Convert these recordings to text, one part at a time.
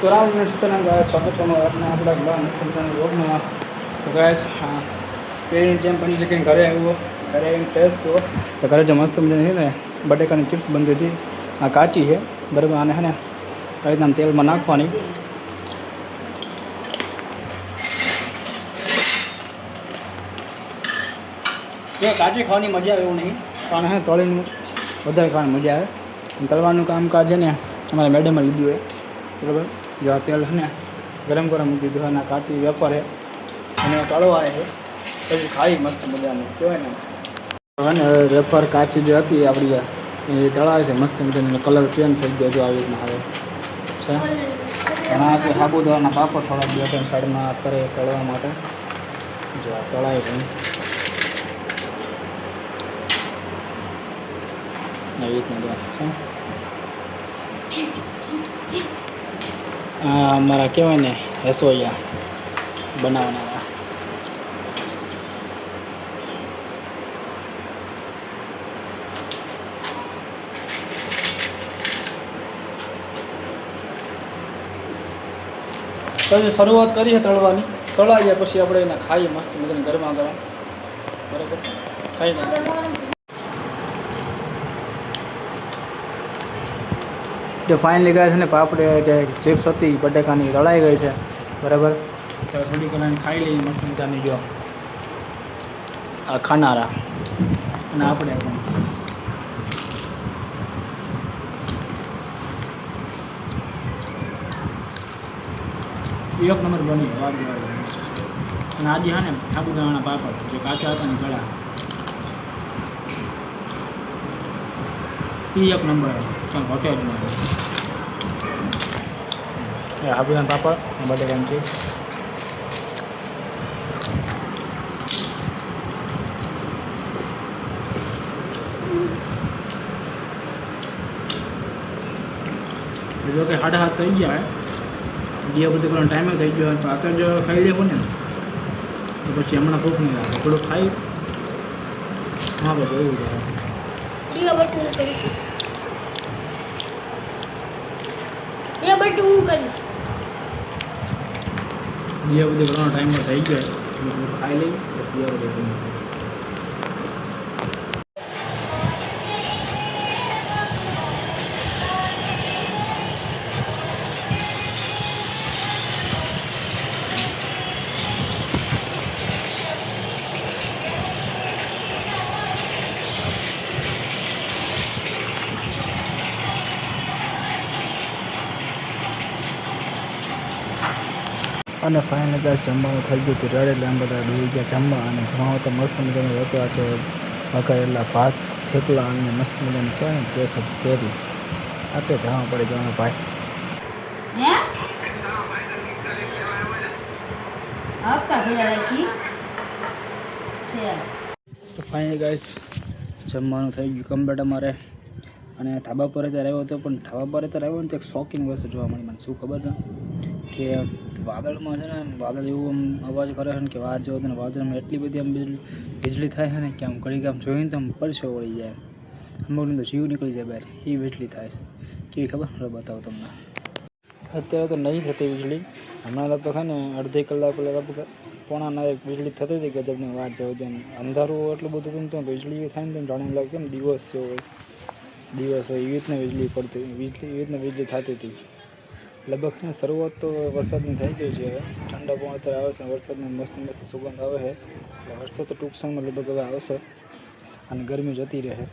તો રામ નમસ્તે ગાય સ્વાગત છે આપણા આપણા મસ્ત મજાના વ્લોગમાં. તો ગાય હા પેલી જેમ પણ જગ્યાએ ઘરે આવ્યો, ઘરે આવીને ફ્રેશ થયો તો ઘરે જે મસ્ત મજાની છે ને બટેકાની ચિપ્સ બનતી હતી. આ કાચી છે બરાબર, આને હે ને આવી રીતના તેલમાં નાખવાની. જો કાચી ખાવાની મજા આવે એવું નહીં, પણ હે તળીને વધારે ખાવાની મજા આવે. તળવાનું કામકાજ છે ને અમારા મેડમે લીધું હોય બરાબર. જો આ તેલ છે ને ગરમ કરવા મૂકી દીધું અને કાચી વેપાર છે અને તળવા છે પછી ખાઈ મસ્ત મજાનું કહેવાય ને. હવે ને વેપાર કાચી જે હતી આપણી એ તળાવે છે મસ્ત મજાનો, કલર ચેન્જ થઈ ગયો જો આવી રીતના આવે છે. ઘણા છે સાબુદાણાના પાપડ થોડા 2-3 સાઈડમાં અત્યારે તળવા માટે જો આ તળાય છે આવી રીતના છે. અમારા કહેવાય ને રસોઈયા બનાવવાના. પછી શરૂઆત કરીએ તળવાની, તળાઈ જાય પછી આપણે એને ખાઈએ મસ્ત મજાને ગરમા ગરમ બરાબર ખાઈને. જો ફાઇનલી ગાય છે ને પાપડે જે ચિપ્સ હતી બટેકાની તળાઈ ગઈ છે બરાબર. તો થોડી કલાને ખાઈ લઈએ મસ્ત મજાની. જો આ ખાનારા અને આપણે એક નંબર બની વાત. અને આજે હા ને સાબુદાણાના પાપડ જે કાચા હતા ને ગળા એ એક નંબર ક્યાં ઘટે જ નહીં. સાબુદાણા પાપડ બટેકાની ચીપ્સ જો કે 7:30 થઈ ગયા. જે બધું કરવાનો ટાઈમે થઈ ગયો તો આ તો જો ખાઈ લેવું ને તો પછી હમણાં ભૂખ નહીં લાગે. થોડુંક ખાઈ હા બસ એવું જાય. જે બધું કરવાનો ટાઈમ થઈ ગયો થોડું ખાઈ લઈ પછી બધું. અને ફાઇનલ ગાઈસ જમવાનું થઈ ગયું હતું રેડ. એટલે આમ બધા બેસી ગયા જમવા. અને જમવામાં તો મસ્ત મજાનું હતું. આ તો વઘારેલા ભાત, થેપલા અને મસ્ત મજાની કહેવાય ને કેસર કેરી. આ તો જવા પડે જવાનું ભાઈ. તો ફાઇનલ ગાઈસ જમવાનું થઈ ગયું કમ્પ્લીટ અમારે. અને ધાબા પર અત્યારે આવ્યો હતો, પણ ધાબા પર અત્યારે આવ્યો ને તો એક શોકિંગ વસ્તુ જોવા મળી મને. શું ખબર છે કે વાદળમાં છે ને વાદળ એવું આમ અવાજ કરે છે ને કે વાત જેવો. ને વાદળમાં એટલી બધી આમ વીજળી થાય છે ને કે આમ ઘડીક આમ જોઈને તો આમ પરસો વળી જાય. અમુકને તો જીવ નીકળી જાય બહાર, એ વીજળી થાય છે. કેવી ખબર બતાવો તમને. અત્યારે તો નહીં થતી વીજળી. હમણાં લગભગ છે ને અડધી કલાક લગભગ 1:45 વીજળી થતી હતી ગજબની વાત જેવું. તેમ અંધારું એટલું બધું હતું તો વીજળી થાય ને જાણે લાગે કેમ દિવસ જેવો હોય, દિવસ હોય એવી રીતના વીજળી પડતી, એવી રીતના વીજળી થતી હતી. લગભગ શરૂઆત તો વરસાદની થઈ ગઈ છે. હવે ઠંડા પણ અત્યારે આવે છે, વરસાદની મસ્ત મસ્ત સુગંધ આવે છે. એટલે વરસાદ તો ટૂંક સમયમાં લગભગ હવે આવશે અને ગરમી જતી રહે.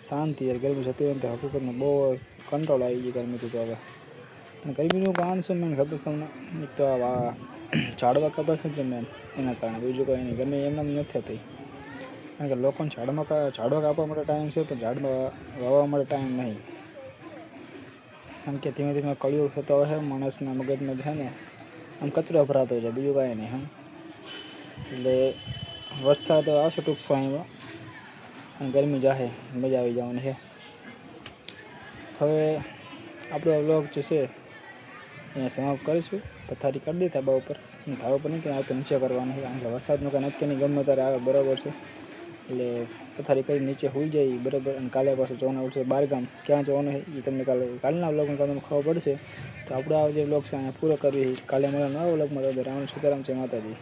શાંતિ યાર, ગરમી જતી રહે તો હકીકતમાં બહુ કંટ્રોલ આવી ગઈ ગરમીથી. તો હવે અને ગરમીનું કારણ શું મેં ખબર તમને? એક તો આ ઝાડવા ખબર છે કે મેન એના કારણે, બીજું કંઈ નહીં. ગરમી એમને નથી થતી કારણ કે લોકોને ઝાડવા કાપવા માટે ટાઈમ છે પણ ઝાડવા વાવવા માટે ટાઈમ નહીં. કારણ કે ધીમે ધીમે કળિયુગ થતો હોય છે, માણસના મગજમાં છે ને આમ કચરો ભરાતો છે, બીજું કાંઈ નહીં. એટલે વરસાદ આવશે ટૂંક સમયમાં અને ગરમી જાહે, મજા આવી જવાની છે. હવે આપણો વ્લોગ જે છે એને સમાપ્ત કરીશું. પથારી કરી દઈએ ધાબા ઉપર. ધાબા ઉપર નહીં કે આ તો નીચે કરવાનું છે કારણ કે વરસાદનું કાંઈ નક્કી નહીં, ગમે ત્યારે આવે બરાબર છે. એટલે પથારી કરી નીચે હોઈ જાય બરાબર. અને કાલે પાછું જવાનું છે બહારગામ. ક્યાં જવાનું છે એ તમને કાલના વ્લોગમાં તમને ખબર પડશે. તો આપણો આ જે વ્લોગ છે અહીંયા પૂરો કરવી. કાલે મળે નવા વ્લોગમાં. તો રામ સીતારામ છે માતાજી.